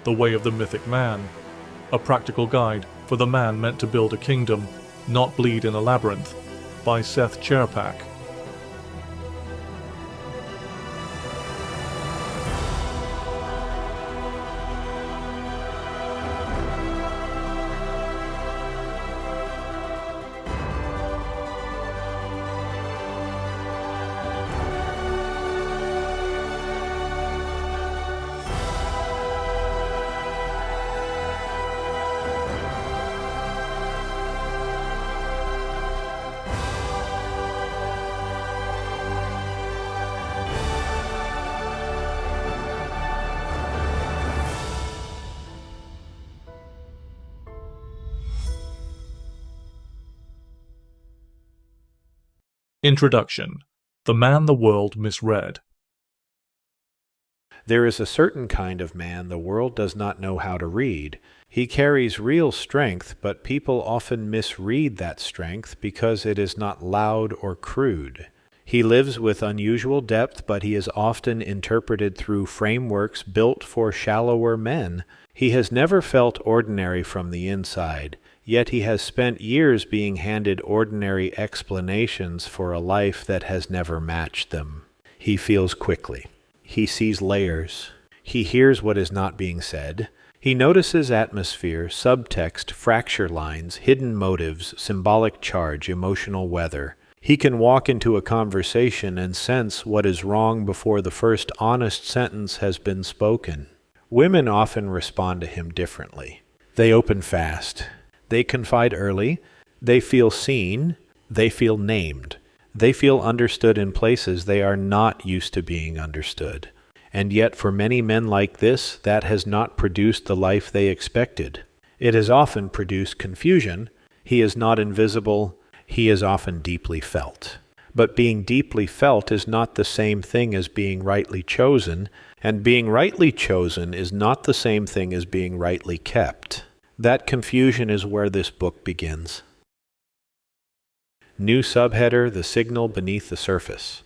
The Way of the Mythic Man, a practical guide for the man meant to build a kingdom, not bleed in a labyrinth, by Seth Czerepak. Introduction. The Man the World Misread. There is a certain kind of man the world does not know how to read. He carries real strength, but people often misread that strength because it is not loud or crude. He lives with unusual depth, but he is often interpreted through frameworks built for shallower men. He has never felt ordinary from the inside. Yet he has spent years being handed ordinary explanations for a life that has never matched them. He feels quickly. He sees layers. He hears what is not being said. He notices atmosphere, subtext, fracture lines, hidden motives, symbolic charge, emotional weather. He can walk into a conversation and sense what is wrong before the first honest sentence has been spoken. Women often respond to him differently. They open fast. They confide early, they feel seen, they feel named, they feel understood in places they are not used to being understood. And yet for many men like this, that has not produced the life they expected. It has often produced confusion. He is not invisible, he is often deeply felt. But being deeply felt is not the same thing as being rightly chosen, and being rightly chosen is not the same thing as being rightly kept. That confusion is where this book begins. New subheader: The Signal Beneath the Surface.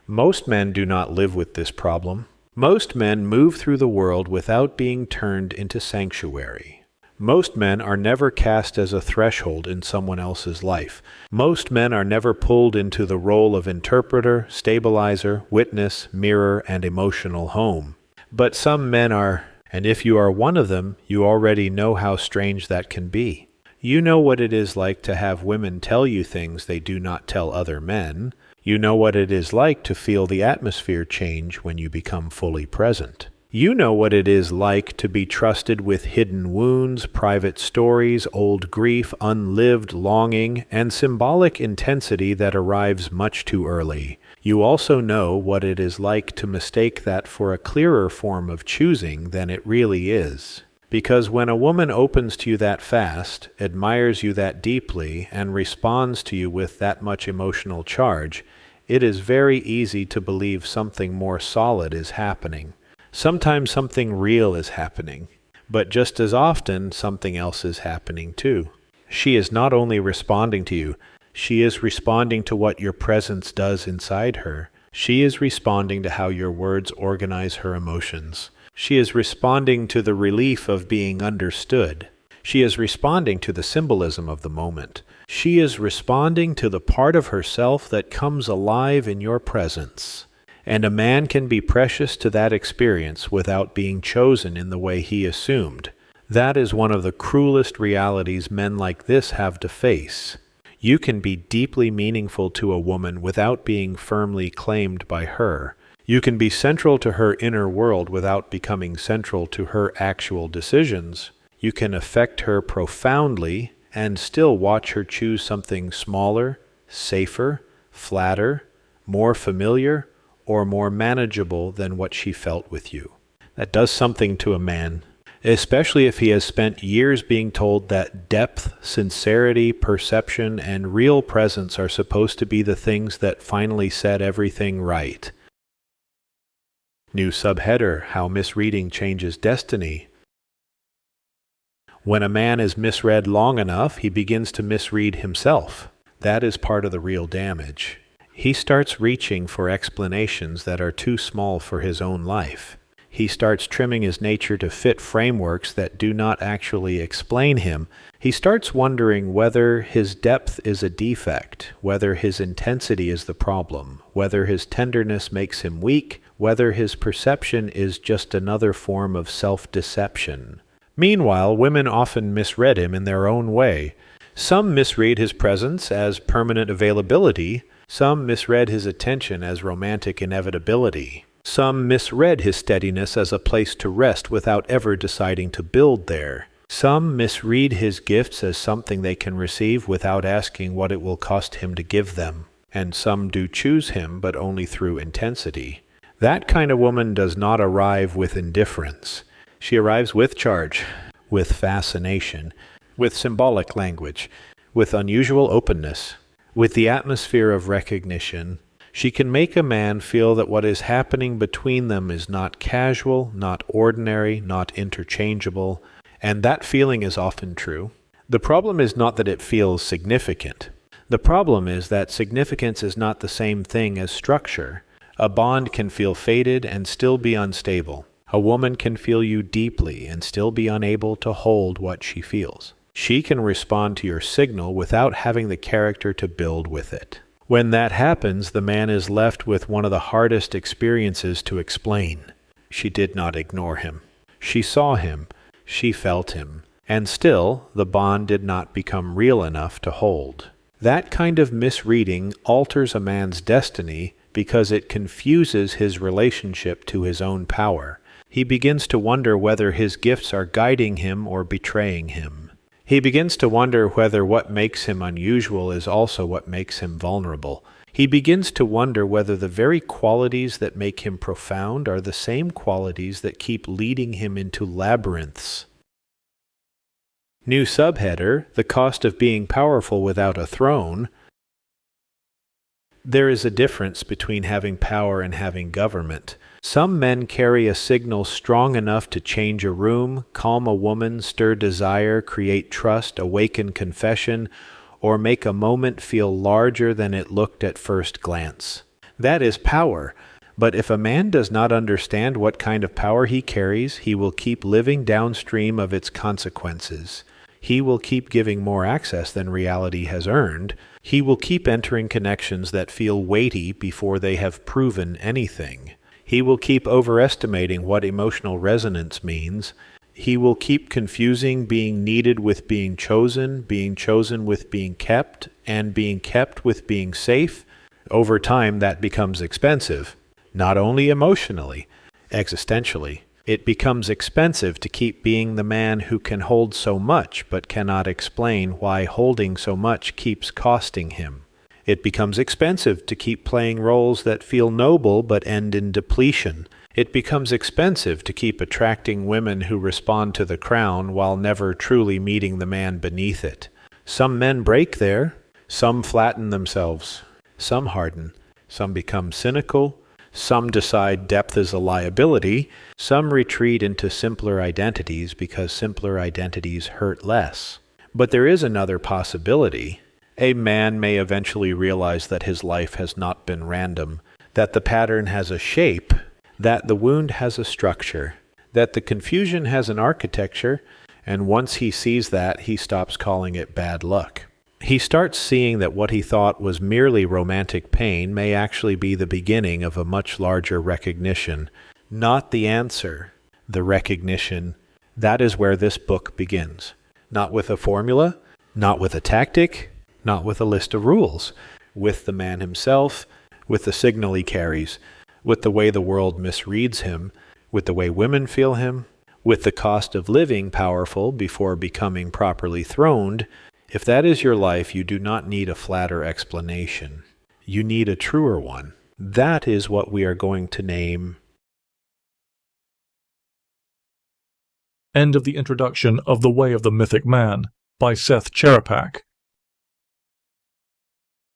Most men do not live with this problem. Most men move through the world without being turned into sanctuary. Most men are never cast as a threshold in someone else's life. Most men are never pulled into the role of interpreter, stabilizer, witness, mirror, and emotional home. But some men are. And if you are one of them, you already know how strange that can be. You know what it is like to have women tell you things they do not tell other men. You know what it is like to feel the atmosphere change when you become fully present. You know what it is like to be trusted with hidden wounds, private stories, old grief, unlived longing, and symbolic intensity that arrives much too early. You also know what it is like to mistake that for a clearer form of choosing than it really is. Because when a woman opens to you that fast, admires you that deeply, and responds to you with that much emotional charge, it is very easy to believe something more solid is happening. Sometimes something real is happening, but just as often something else is happening too. She is not only responding to you, she is responding to what your presence does inside her. She is responding to how your words organize her emotions. She is responding to the relief of being understood. She is responding to the symbolism of the moment. She is responding to the part of herself that comes alive in your presence. And a man can be precious to that experience without being chosen in the way he assumed. That is one of the cruelest realities men like this have to face. You can be deeply meaningful to a woman without being firmly claimed by her. You can be central to her inner world without becoming central to her actual decisions. You can affect her profoundly and still watch her choose something smaller, safer, flatter, more familiar, or more manageable than what she felt with you. That does something to a man, especially if he has spent years being told that depth, sincerity, perception, and real presence are supposed to be the things that finally set everything right. New subheader: How Misreading Changes Destiny. When a man is misread long enough, he begins to misread himself. That is part of the real damage. He starts reaching for explanations that are too small for his own life. He starts trimming his nature to fit frameworks that do not actually explain him. He starts wondering whether his depth is a defect, whether his intensity is the problem, whether his tenderness makes him weak, whether his perception is just another form of self-deception. Meanwhile, women often misread him in their own way. Some misread his presence as permanent availability. Some misread his attention as romantic inevitability. Some misread his steadiness as a place to rest without ever deciding to build there. Some misread his gifts as something they can receive without asking what it will cost him to give them. And some do choose him, but only through intensity. That kind of woman does not arrive with indifference. She arrives with charge, with fascination, with symbolic language, with unusual openness, with the atmosphere of recognition. She can make a man feel that what is happening between them is not casual, not ordinary, not interchangeable, and that feeling is often true. The problem is not that it feels significant. The problem is that significance is not the same thing as structure. A bond can feel faded and still be unstable. A woman can feel you deeply and still be unable to hold what she feels. She can respond to your signal without having the character to build with it. When that happens, the man is left with one of the hardest experiences to explain. She did not ignore him. She saw him. She felt him. And still, the bond did not become real enough to hold. That kind of misreading alters a man's destiny because it confuses his relationship to his own power. He begins to wonder whether his gifts are guiding him or betraying him. He begins to wonder whether what makes him unusual is also what makes him vulnerable. He begins to wonder whether the very qualities that make him profound are the same qualities that keep leading him into labyrinths. New subheader, The Cost of Being Powerful Without a Throne. There is a difference between having power and having government. Some men carry a signal strong enough to change a room, calm a woman, stir desire, create trust, awaken confession, or make a moment feel larger than it looked at first glance. That is power. But if a man does not understand what kind of power he carries, he will keep living downstream of its consequences. He will keep giving more access than reality has earned. He will keep entering connections that feel weighty before they have proven anything. He will keep overestimating what emotional resonance means. He will keep confusing being needed with being chosen with being kept, and being kept with being safe. Over time, that becomes expensive, not only emotionally, existentially. It becomes expensive to keep being the man who can hold so much but cannot explain why holding so much keeps costing him. It becomes expensive to keep playing roles that feel noble but end in depletion. It becomes expensive to keep attracting women who respond to the crown while never truly meeting the man beneath it. Some men break there. Some flatten themselves. Some harden. Some become cynical. Some decide depth is a liability. Some retreat into simpler identities because simpler identities hurt less. But there is another possibility. A man may eventually realize that his life has not been random, that the pattern has a shape, that the wound has a structure, that the confusion has an architecture, and once he sees that, he stops calling it bad luck. He starts seeing that what he thought was merely romantic pain may actually be the beginning of a much larger recognition. Not the answer, the recognition. That is where this book begins. Not with a formula, not with a tactic, not with a list of rules, with the man himself, with the signal he carries, with the way the world misreads him, with the way women feel him, with the cost of living powerful before becoming properly throned. If that is your life, you do not need a flatter explanation. You need a truer one. That is what we are going to name. End of the introduction of The Way of the Mythic Man by Seth Czerepak.